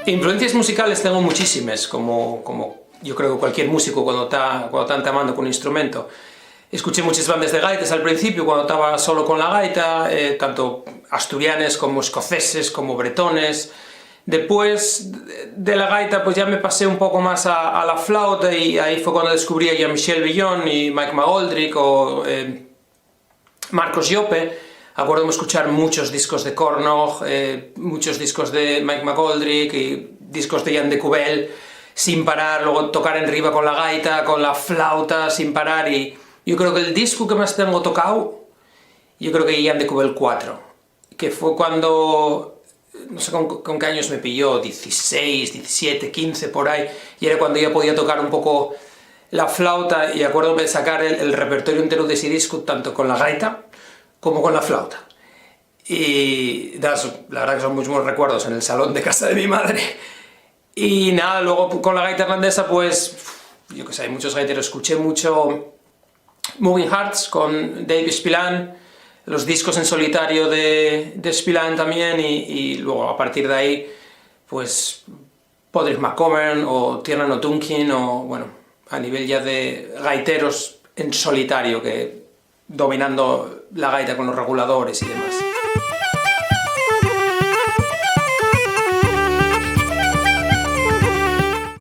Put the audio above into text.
Influencias musicales tengo muchísimas, como yo creo que cualquier músico cuando está entamando con un instrumento. Escuché muchas bandas de gaitas al principio, cuando estaba solo con la gaita, tanto asturianes como escoceses, como bretones. Después de la gaita pues ya me pasé un poco más a la flauta y ahí fue cuando descubrí a Jean-Michel Villon y Mike McGoldrick o Marcos Llope. Acuerdo escuchar muchos discos de Cornog, muchos discos de Mike McGoldrick y discos de Jan de Cubel sin parar, luego tocar en riba con la gaita, con la flauta sin parar, y yo creo que el disco que más tengo tocado, yo creo que Jan de Cubel 4, que fue cuando, no sé con qué años me pilló, 16, 17, 15 por ahí, y era cuando ya podía tocar un poco la flauta, y acuerdo de sacar el repertorio entero de ese disco, tanto con la gaita como con la flauta. Y la verdad que son muchos recuerdos en el salón de casa de mi madre. Y nada, luego con la gaita irlandesa, pues, yo que sé, hay muchos gaiteros. Escuché mucho Moving Hearts con Dave Spillane, los discos en solitario de Spillane también, y luego a partir de ahí, pues, Podrick McCommern o Tiernan O'Tunkin, o bueno, a nivel ya de gaiteros en solitario, que dominando la gaita con los reguladores y demás.